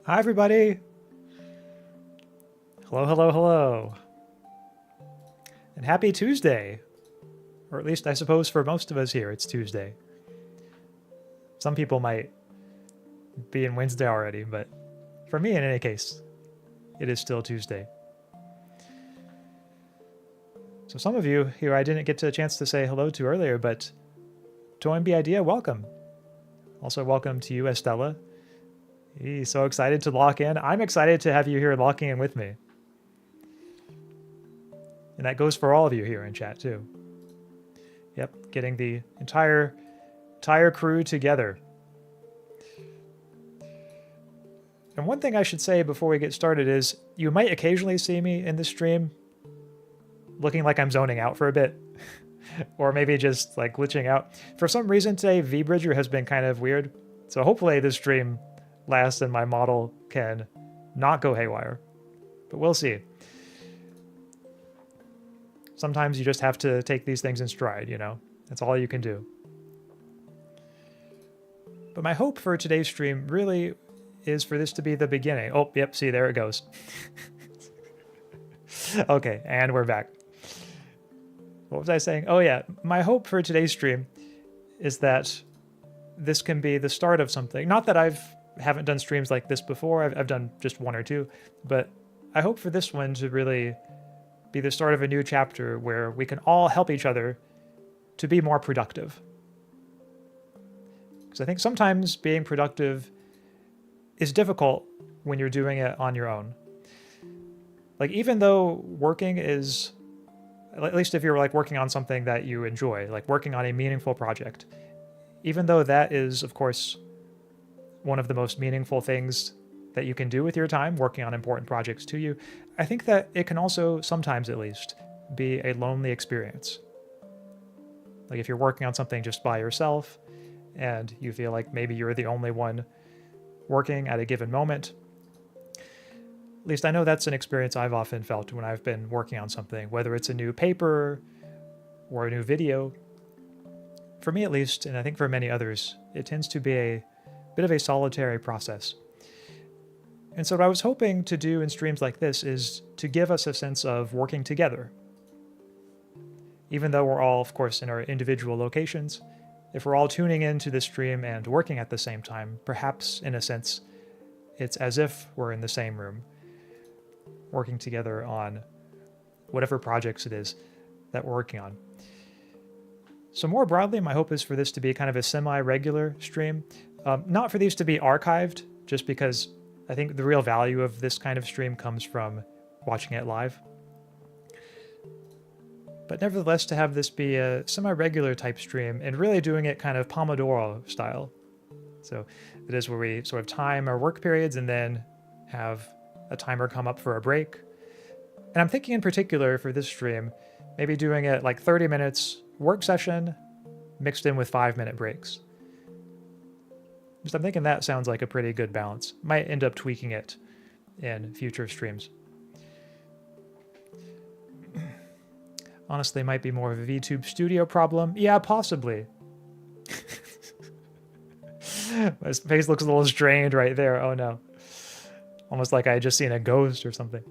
Hi, everybody. Hello, hello, hello. And happy Tuesday. Or at least, I suppose, for most of us here, it's Tuesday. Some people might be in Wednesday already, but for me, in any case, it is still Tuesday. So some of you here I didn't get a chance to say hello to earlier, but Toynbee Idea, welcome. Also, welcome to you, Estella. He's so excited to lock in. I'm excited to have you here locking in with me. And that goes for all of you here in chat, too. Yep, getting the entire crew together. And one thing I should say before we get started is you might occasionally see me in the stream looking like I'm zoning out for a bit. Or maybe just like glitching out. For some reason today, VBridger has been kind of weird. So hopefully this stream lasts and my model can not go haywire. But we'll see. Sometimes you just have to take these things in stride, you know? That's all you can do. But my hope for today's stream really is for this to be the beginning. Oh, yep, see, there it goes. Okay, and we're back. What was I saying? Oh yeah, my hope for today's stream is that this can be the start of something. Not that I haven't done streams like this before. I've done just one or two, but I hope for this one to really be the start of a new chapter where we can all help each other to be more productive. Because I think sometimes being productive is difficult when you're doing it on your own. Like, even though working is, at least if you're like working on something that you enjoy, like working on a meaningful project, even though that is, of course, one of the most meaningful things that you can do with your time, working on important projects to you, I think that it can also, sometimes at least, be a lonely experience. Like if you're working on something just by yourself and you feel like maybe you're the only one working at a given moment. At least I know that's an experience I've often felt when I've been working on something, whether it's a new paper or a new video. For me at least, and I think for many others, it tends to be a bit of a solitary process. And so what I was hoping to do in streams like this is to give us a sense of working together. Even though we're all, of course, in our individual locations, if we're all tuning into this stream and working at the same time, perhaps, in a sense, it's as if we're in the same room, working together on whatever projects it is that we're working on. So more broadly, my hope is for this to be kind of a semi-regular stream. Not for these to be archived, just because I think the real value of this kind of stream comes from watching it live. But nevertheless, to have this be a semi-regular type stream and really doing it kind of pomodoro style. So it is where we sort of time our work periods and then have a timer come up for a break. And I'm thinking in particular for this stream, maybe doing it like 30 minutes work session mixed in with 5-minute breaks. Just I'm thinking that sounds like a pretty good balance. Might end up tweaking it in future streams. Honestly, might be more of a VTube studio problem. Yeah, possibly. My face looks a little strained right there. Oh no. Almost like I had just seen a ghost or something.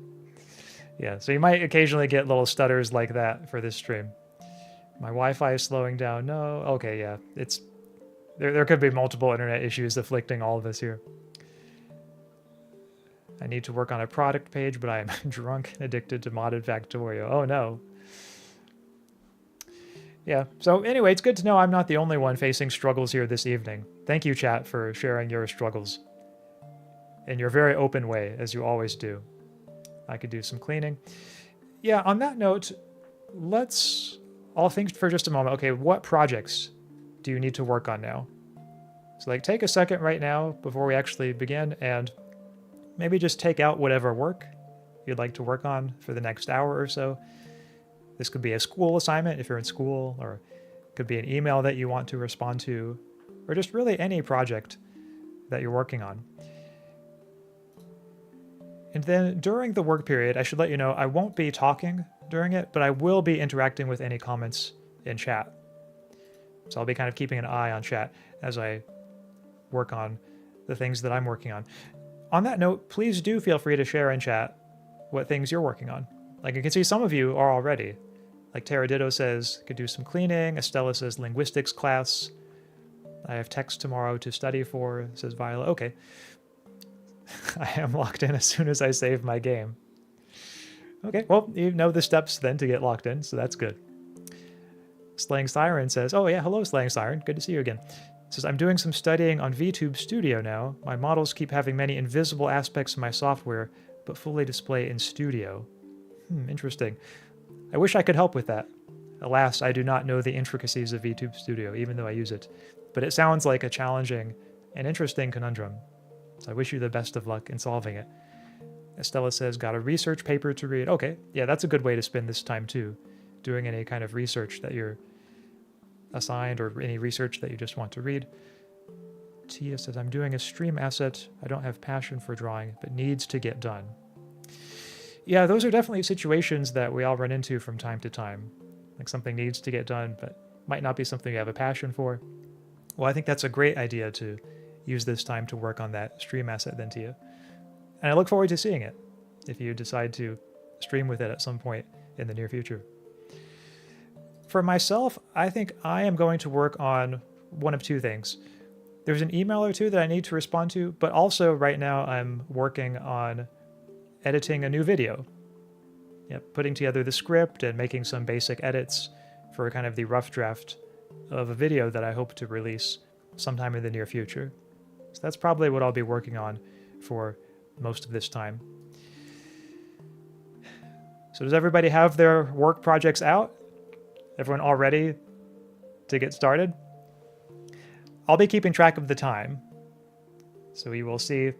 Yeah, so you might occasionally get little stutters like that for this stream. My Wi-Fi is slowing down. No, okay, yeah. There could be multiple internet issues afflicting all of us here. I need to work on a product page, but I am drunk and addicted to modded Factorio. Oh no. Yeah, so anyway, it's good to know I'm not the only one facing struggles here this evening. Thank you, chat, for sharing your struggles in your very open way, as you always do. I could do some cleaning. Yeah, on that note, let's all think for just a moment, okay, what projects do you need to work on now? So like take a second right now before we actually begin and maybe just take out whatever work you'd like to work on for the next hour or so. This could be a school assignment if you're in school, or it could be an email that you want to respond to, or just really any project that you're working on. And then during the work period, I should let you know, I won't be talking during it, but I will be interacting with any comments in chat. So I'll be kind of keeping an eye on chat as I work on the things that I'm working on. on that note, please do feel free to share in chat what things you're working on. Like, I can see some of you are already. Like Terraditto says, could do some cleaning. Estella says linguistics class. I have text tomorrow to study for, says Viola. Okay. I am locked in as soon as I save my game. Okay, well, you know the steps then to get locked in, so that's good. Slaying Siren says, oh yeah, hello Slaying Siren, good to see you again. Says, I'm doing some studying on VTube Studio now. My models keep having many invisible aspects of my software, but fully display in Studio. Interesting. I wish I could help with that. Alas, I do not know the intricacies of VTube Studio, even though I use it. But it sounds like a challenging and interesting conundrum. So I wish you the best of luck in solving it. Estella says, got a research paper to read. Okay, yeah, that's a good way to spend this time too. Doing any kind of research that you're assigned or any research that you just want to read. Tia says, I'm doing a stream asset. I don't have passion for drawing, but needs to get done. Yeah, those are definitely situations that we all run into from time to time. Like something needs to get done, but might not be something you have a passion for. Well, I think that's a great idea to use this time to work on that stream asset then, Tia. And I look forward to seeing it if you decide to stream with it at some point in the near future. For myself, I think I am going to work on one of two things. There's an email or two that I need to respond to, but also right now I'm working on editing a new video. Putting together the script and making some basic edits for kind of the rough draft of a video that I hope to release sometime in the near future. So that's probably what I'll be working on for most of this time. So does everybody have their work projects out? Everyone all ready to get started? I'll be keeping track of the time. So you will see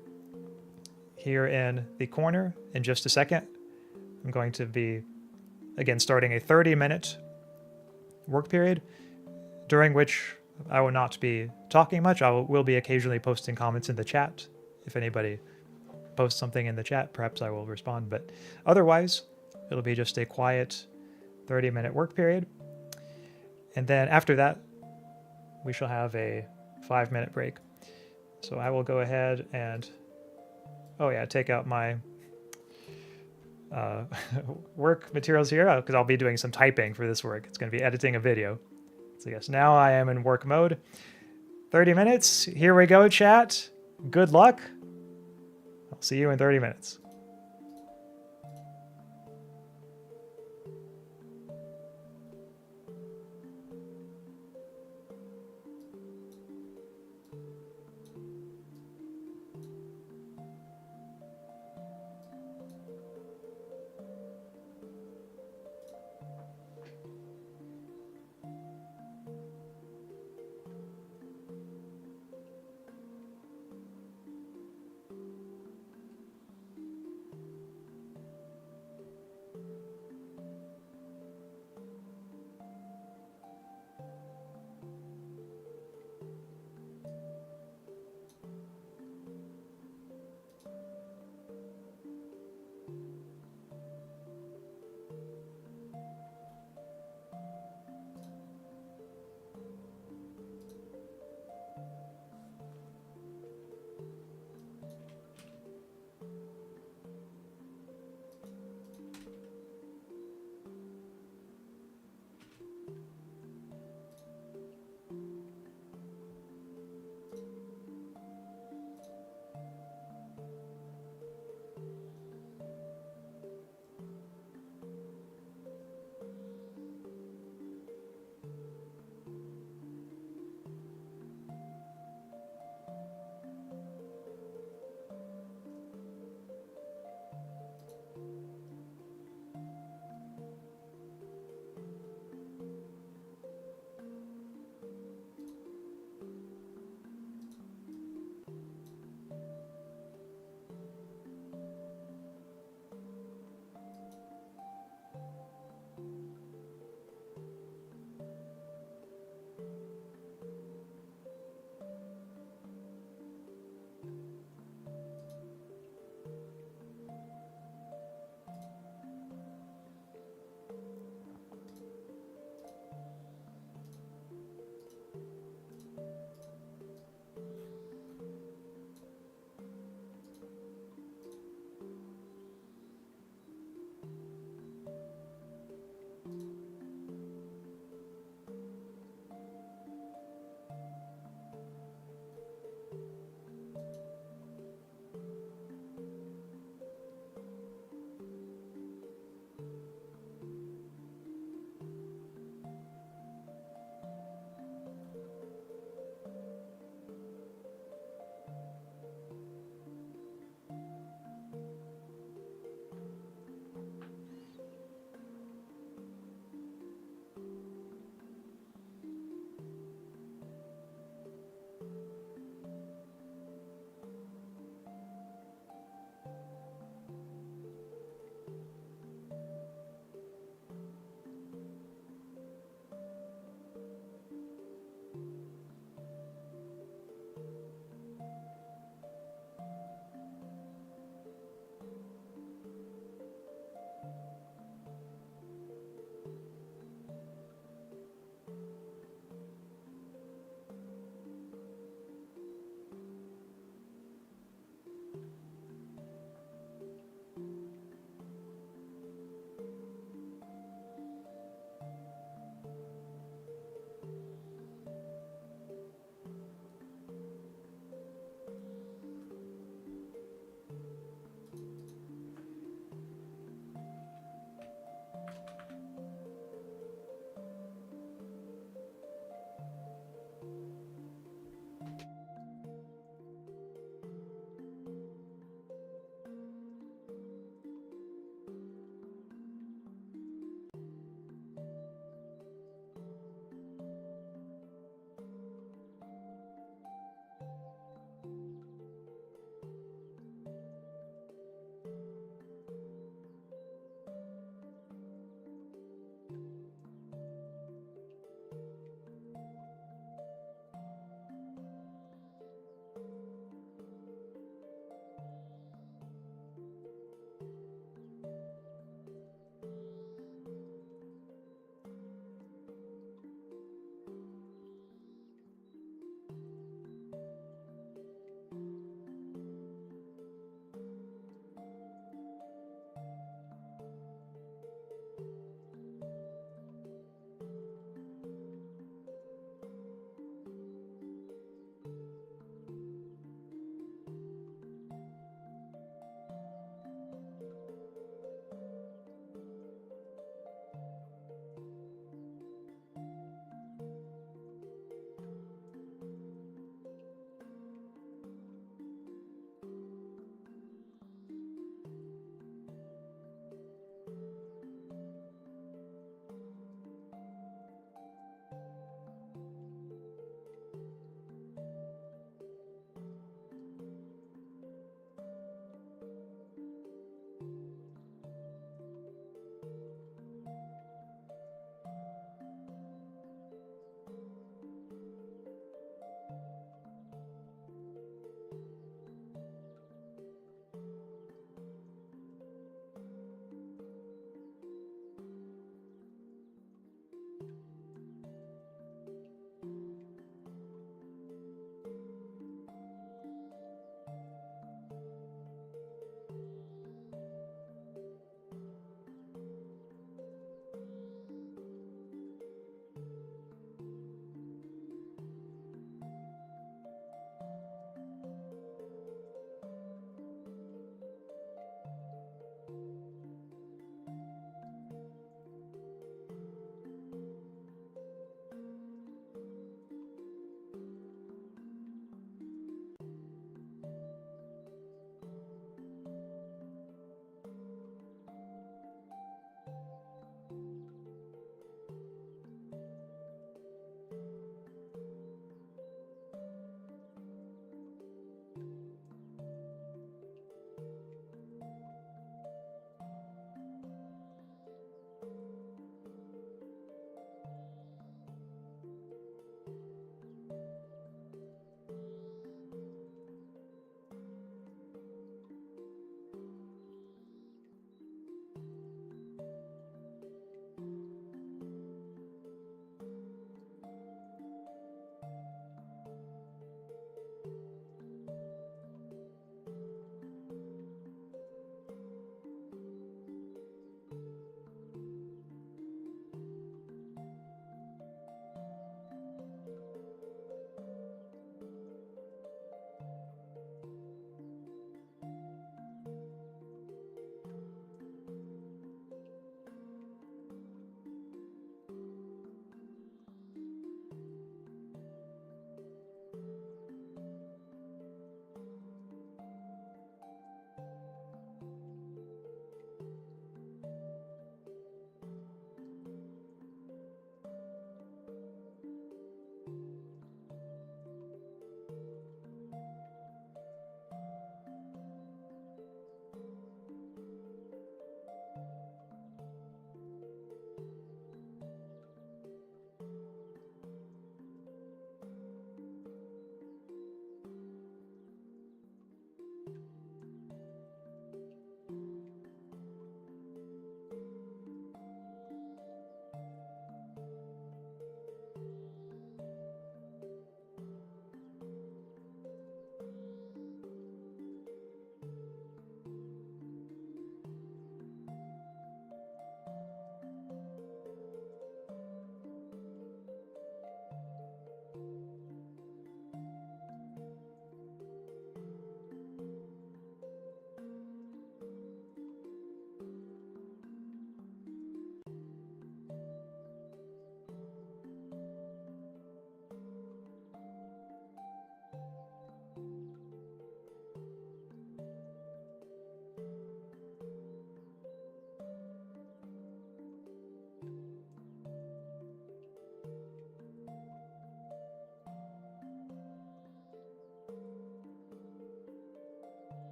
here in the corner in just a second. I'm going to be, again, starting a 30-minute work period, during which I will not be talking much. I will be occasionally posting comments in the chat. If anybody post something in the chat, perhaps I will respond, but otherwise it'll be just a quiet 30-minute work period. And then after that, we shall have a 5-minute break. So I will go ahead and, take out my work materials here, because I'll be doing some typing for this work. It's going to be editing a video. So yes, now I am in work mode. 30 minutes, here we go, chat. Good luck. I'll see you in 30 minutes.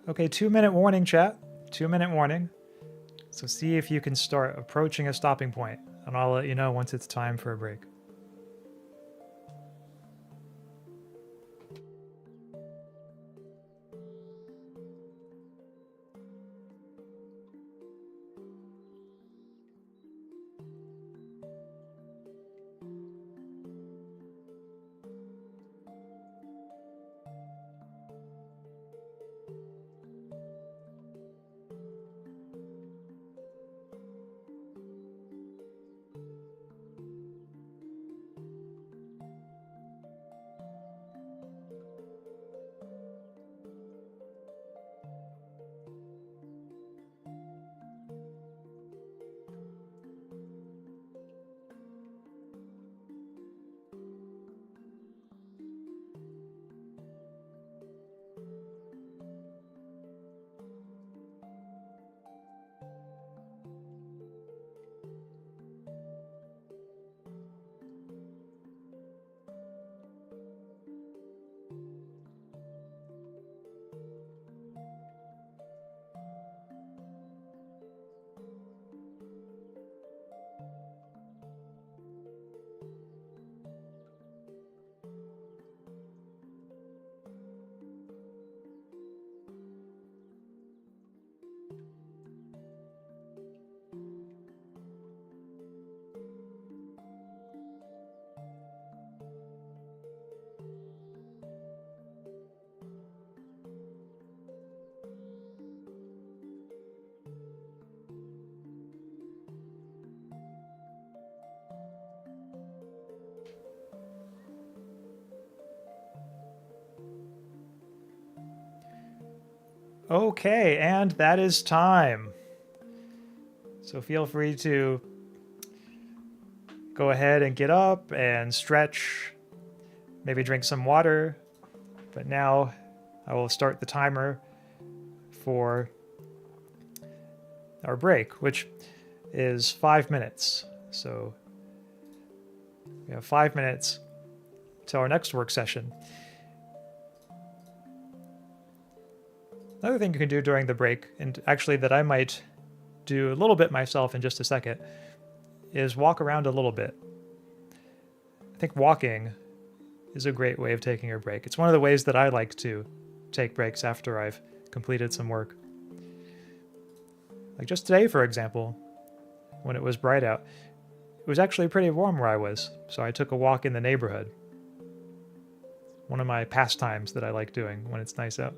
Okay, 2-minute warning, chat. 2-minute warning. So see if you can start approaching a stopping point, and I'll let you know once it's time for a break. Okay, and that is time. So feel free to go ahead and get up and stretch, maybe drink some water. But now I will start the timer for our break, which is 5 minutes. So we have 5 minutes till our next work session. Another thing you can do during the break, and actually that I might do a little bit myself in just a second, is walk around a little bit. I think walking is a great way of taking a break. It's one of the ways that I like to take breaks after I've completed some work. Like just today, for example, when it was bright out, it was actually pretty warm where I was, so I took a walk in the neighborhood. One of my pastimes that I like doing when it's nice out.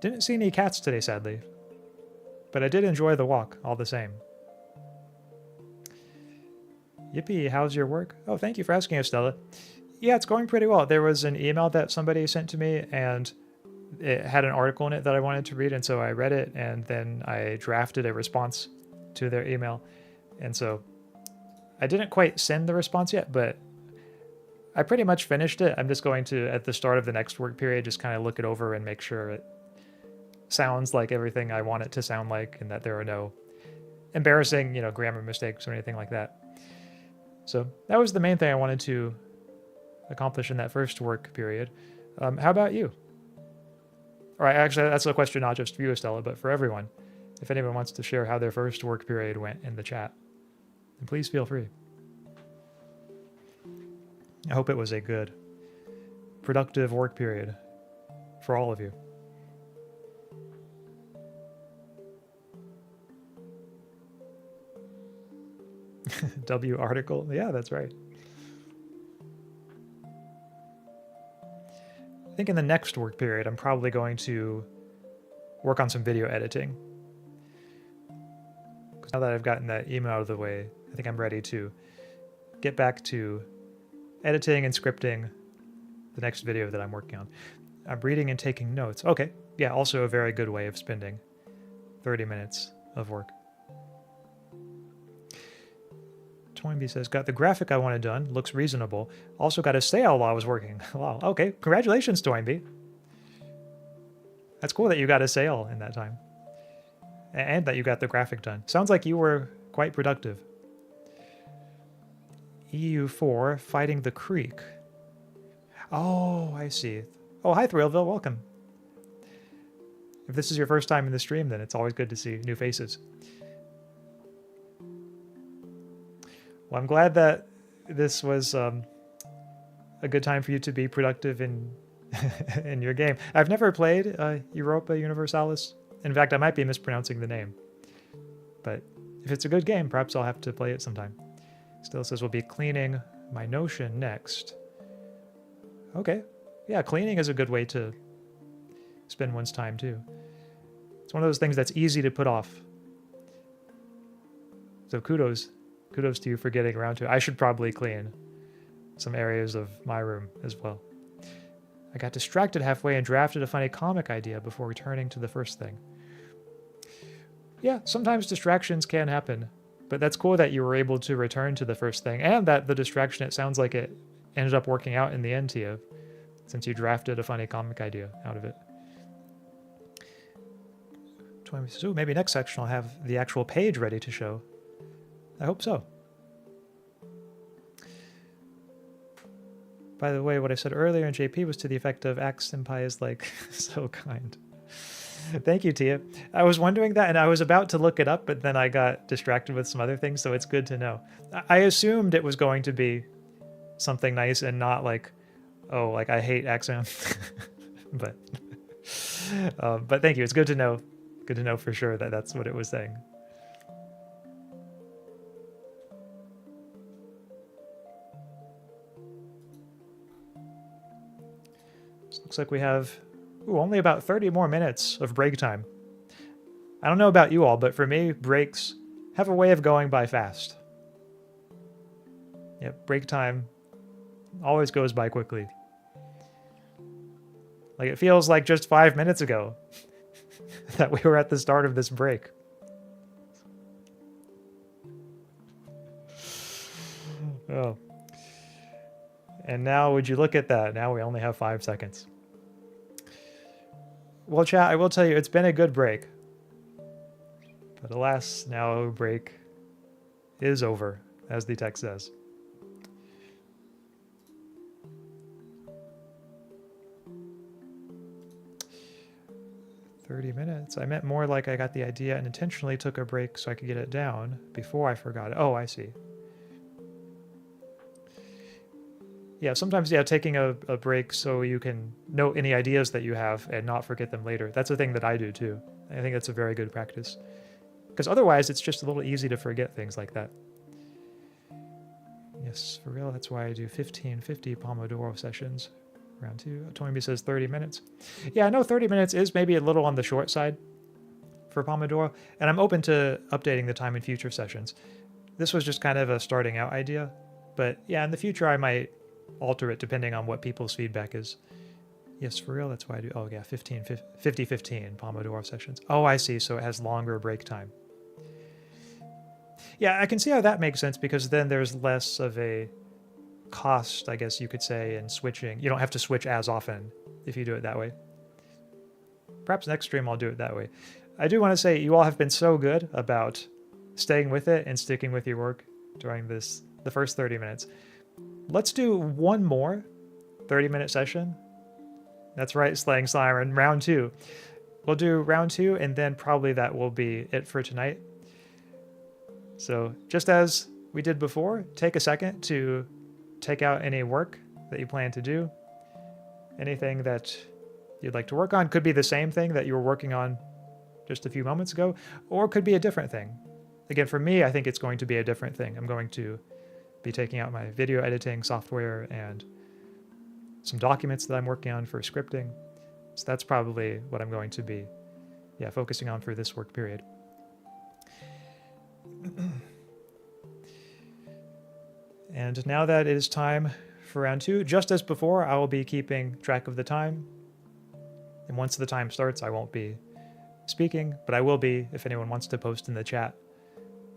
Didn't see any cats today, sadly, but I did enjoy the walk all the same. Yippee, how's your work? Oh, thank you for asking, Estella. Yeah, it's going pretty well. There was an email that somebody sent to me, and it had an article in it that I wanted to read, and so I read it, and then I drafted a response to their email. And so I didn't quite send the response yet, but I pretty much finished it. I'm just going to, at the start of the next work period, just kind of look it over and make sure it sounds like everything I want it to sound like, and that there are no embarrassing, grammar mistakes or anything like that. So that was the main thing I wanted to accomplish in that first work period. How about you? All right, actually, that's a question not just for you, Estella, but for everyone. If anyone wants to share how their first work period went in the chat, then please feel free. I hope it was a good, productive work period for all of you. W article? Yeah, that's right. I think in the next work period, I'm probably going to work on some video editing. Because now that I've gotten that email out of the way, I think I'm ready to get back to editing and scripting the next video that I'm working on. I'm reading and taking notes. Okay, yeah, also a very good way of spending 30 minutes of work. Toynbee says, got the graphic I wanted done. Looks reasonable. Also got a sale while I was working. Wow. Okay. Congratulations, Toynbee. That's cool that you got a sale in that time. And that you got the graphic done. Sounds like you were quite productive. EU4, Fighting the Creek. Oh, I see. Oh, hi, Thrillville. Welcome. If this is your first time in the stream, then it's always good to see new faces. Well, I'm glad that this was a good time for you to be productive in in your game. I've never played Europa Universalis. In fact, I might be mispronouncing the name. But if it's a good game, perhaps I'll have to play it sometime. Still says we'll be cleaning my Notion next. Okay. Yeah, cleaning is a good way to spend one's time too. It's one of those things that's easy to put off. So kudos to you for getting around to it. I should probably clean some areas of my room as well. I got distracted halfway and drafted a funny comic idea before returning to the first thing. Yeah, sometimes distractions can happen, but that's cool that you were able to return to the first thing, and that the distraction, it sounds like it ended up working out in the end to you, since you drafted a funny comic idea out of it. So maybe next section I'll have the actual page ready to show. I hope so. By the way, what I said earlier in JP was to the effect of Axe Senpai is like so kind. Thank you, Tia. I was wondering that, and I was about to look it up, but then I got distracted with some other things, so it's good to know. I assumed it was going to be something nice and not like, oh, like I hate Axaeon. But thank you. It's good to know. Good to know for sure that that's what it was saying. Looks like we have only about 30 more minutes of break time. I don't know about you all, but for me, breaks have a way of going by fast. Yep, break time always goes by quickly. Like it feels like just 5 minutes ago that we were at the start of this break. Oh. And now, would you look at that? Now we only have 5 seconds. Well, chat, I will tell you, it's been a good break. But alas, now break is over, as the text says. $30. I meant more like I got the idea and intentionally took a break so I could get it down before I forgot it. Oh, I see. Yeah, sometimes, yeah, taking a break so you can note any ideas that you have and not forget them later. That's a thing that I do too. I think that's a very good practice. Because otherwise, it's just a little easy to forget things like that. Yes, for real, that's why I do 15-50 Pomodoro sessions. Round 2. Toynbee says 30 minutes. Yeah, I know 30 minutes is maybe a little on the short side for Pomodoro, and I'm open to updating the time in future sessions. This was just kind of a starting out idea, but yeah, in the future I might alter it depending on what people's feedback is. Yes, for real, that's why I do, oh yeah, 50-15 Pomodoro sessions. Oh, I see, so it has longer break time. Yeah, I can see how that makes sense, because then there's less of a cost, I guess you could say, in switching. You don't have to switch as often if you do it that way. Perhaps next stream I'll do it that way. I do want to say you all have been so good about staying with it and sticking with your work during the first 30 minutes. Let's do one more 30-minute session. That's right, Slaying Siren, round 2. We'll do round 2, and then probably that will be it for tonight. So just as we did before, take a second to take out any work that you plan to do. Anything that you'd like to work on. Could be the same thing that you were working on just a few moments ago, or could be a different thing. Again, for me, I think it's going to be a different thing. I'm going to be taking out my video editing software and some documents that I'm working on for scripting. So that's probably what I'm going to be, yeah, focusing on for this work period. And now that it is time for round 2, just as before, I will be keeping track of the time. And once the time starts, I won't be speaking, but I will be if anyone wants to post in the chat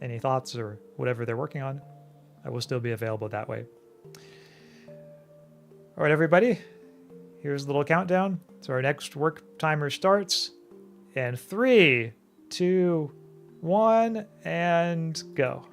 any thoughts or whatever they're working on. I will still be available that way. All right, everybody, here's a little countdown. So our next work timer starts in 3, 2, 1, and go.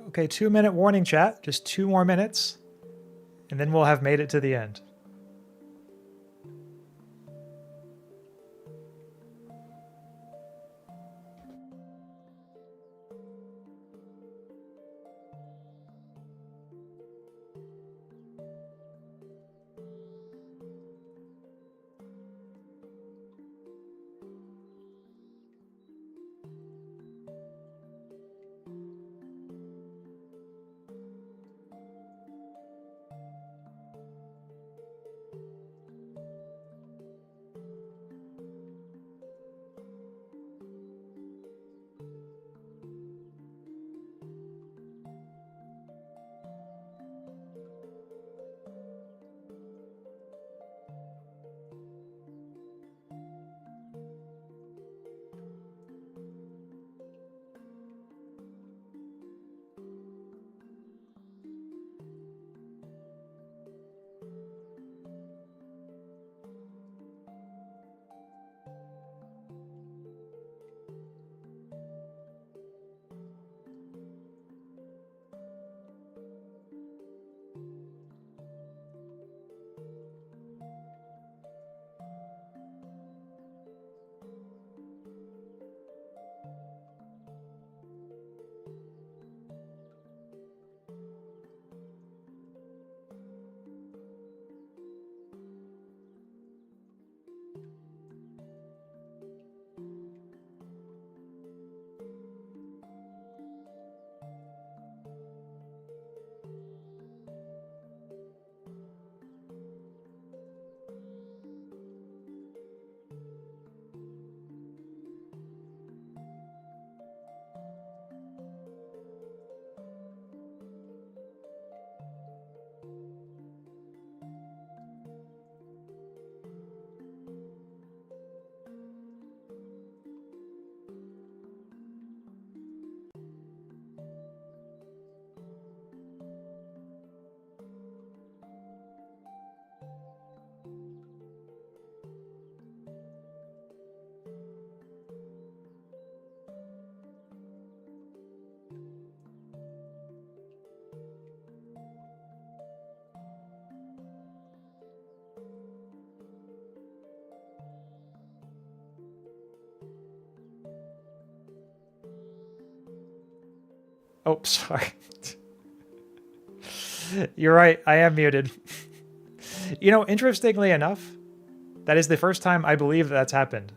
Okay, 2-minute warning, chat. Just 2 more minutes, and then we'll have made it to the end. Oh, sorry. You're right. I am muted. You know, interestingly enough, that is the first time I believe that's happened.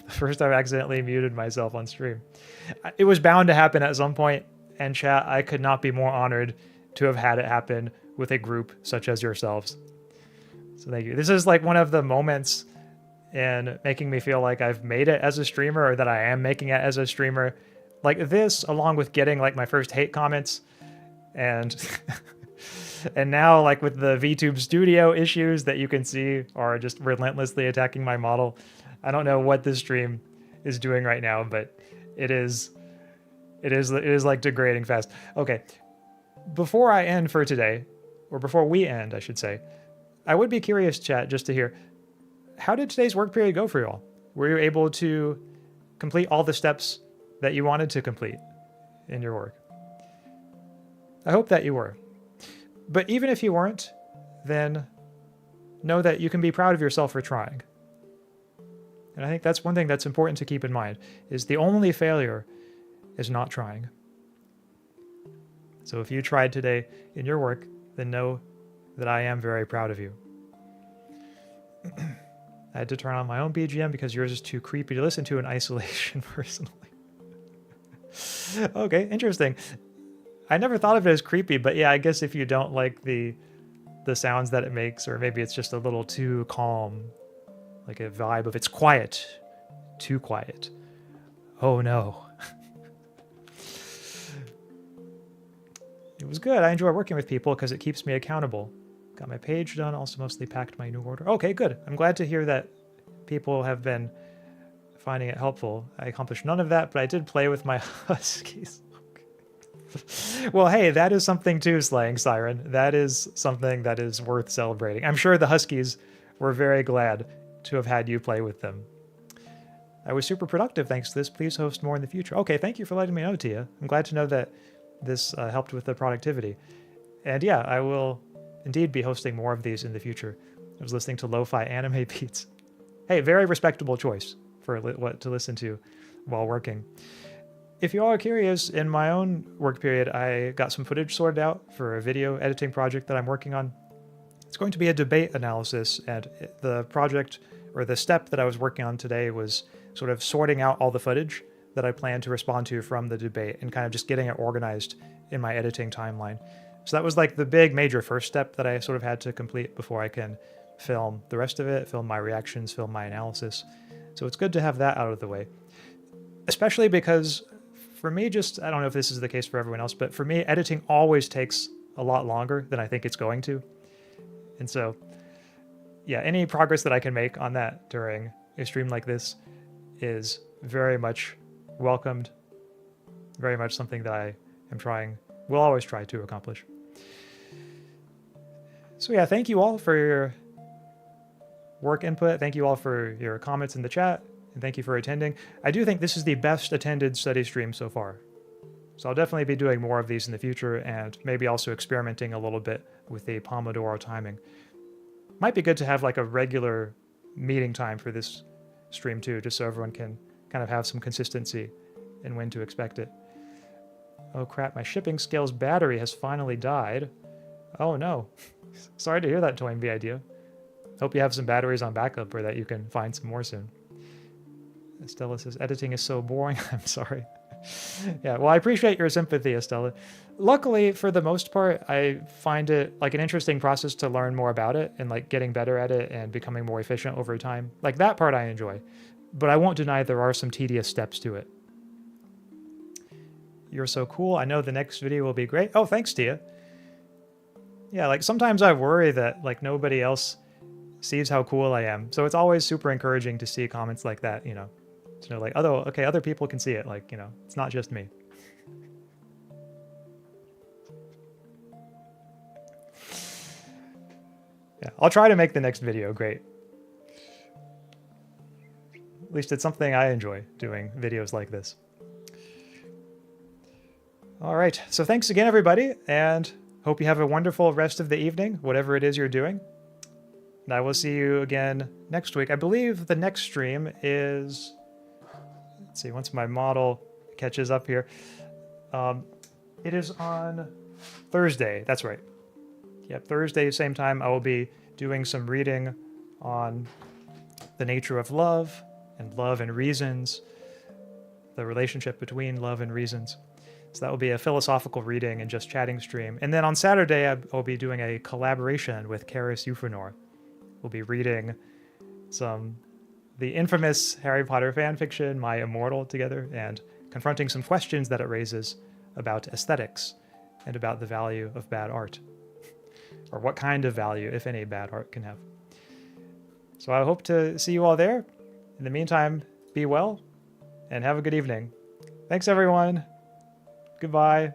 The first time I accidentally muted myself on stream. It was bound to happen at some point, and chat, I could not be more honored to have had it happen with a group such as yourselves. So thank you. This is like one of the moments in making me feel like I've made it as a streamer, or that I am making it as a streamer. Like this, along with getting like my first hate comments, and and now like with the VTube studio issues that you can see are just relentlessly attacking my model. I don't know what this stream is doing right now, but it is like degrading fast. Okay, before I end for today, or before we end, I should say, I would be curious, chat, just to hear, how did today's work period go for you all? Were you able to complete all the steps that you wanted to complete in your work? I hope that you were. But even if you weren't, then know that you can be proud of yourself for trying. And I think that's one thing that's important to keep in mind, is the only failure is not trying. So if you tried today in your work, then know that I am very proud of you. I had to turn on my own BGM because yours is too creepy to listen to in isolation personally. Okay, interesting. I never thought of it as creepy, but yeah, I guess if you don't like the sounds that it makes, or maybe it's just a little too calm, like a vibe of it's quiet, too quiet. Oh no. It was good. I enjoy working with people because it keeps me accountable. Got my page done, also mostly packed my new order. Okay, good. I'm glad to hear that people have been finding it helpful. I accomplished none of that, but I did play with my huskies. Well, hey, that is something too, Slaying Siren. That is something that is worth celebrating. I'm sure the huskies were very glad to have had you play with them. I was super productive thanks to this. Please host more in the future. Okay, thank you for letting me know, Tia. I'm glad to know that this helped with the productivity. And yeah, I will indeed be hosting more of these in the future. I was listening to lo-fi anime beats. Hey, very respectable choice for what to listen to while working. If you all are curious, in my own work period, I got some footage sorted out for a video editing project that I'm working on. It's going to be a debate analysis, and the project, or the step that I was working on today, was sort of sorting out all the footage that I plan to respond to from the debate and kind of just getting it organized in my editing timeline. So that was like the big major first step that I sort of had to complete before I can film the rest of it, film my reactions, film my analysis. So it's good to have that out of the way. Especially because for me, I don't know if this is the case for everyone else, but for me, editing always takes a lot longer than I think it's going to. And so, yeah, any progress that I can make on that during a stream like this is very much welcomed, very much something that I am will always try to accomplish. So yeah, thank you all for your work input. Thank you all for your comments in the chat, and thank you for attending. I do think this is the best attended study stream so far. So I'll definitely be doing more of these in the future, and maybe also experimenting a little bit with the Pomodoro timing. Might be good to have like a regular meeting time for this stream too, just so everyone can kind of have some consistency in when to expect it. Oh crap, my shipping scales battery has finally died. Oh no. Sorry to hear that, Toynbee idea. Hope you have some batteries on backup or that you can find some more soon. Estella says, editing is so boring. I'm sorry. Yeah, well, I appreciate your sympathy, Estella. Luckily, for the most part, I find it like an interesting process to learn more about it and like getting better at it and becoming more efficient over time. Like that part I enjoy, but I won't deny there are some tedious steps to it. You're so cool. I know the next video will be great. Oh, thanks, Tia. Yeah, like sometimes I worry that like nobody else sees how cool I am. So it's always super encouraging to see comments like that, you know. To know like, oh, okay, other people can see it. Like, you know, it's not just me. Yeah, I'll try to make the next video great. At least it's something I enjoy, doing videos like this. All right, so thanks again, everybody, and hope you have a wonderful rest of the evening, whatever it is you're doing. And I will see you again next week. I believe the next stream is... Let's see, once my model catches up here. It is on Thursday, that's right. Yep, Thursday, same time, I will be doing some reading on the nature of love and reasons, the relationship between love and reasons. So that will be a philosophical reading and just chatting stream. And then on Saturday, I'll be doing a collaboration with Karis Euphranor. We'll be reading the infamous Harry Potter fanfiction, My Immortal, together, and confronting some questions that it raises about aesthetics and about the value of bad art, or what kind of value, if any, bad art can have. So I hope to see you all there. In the meantime, be well and have a good evening. Thanks, everyone. Goodbye.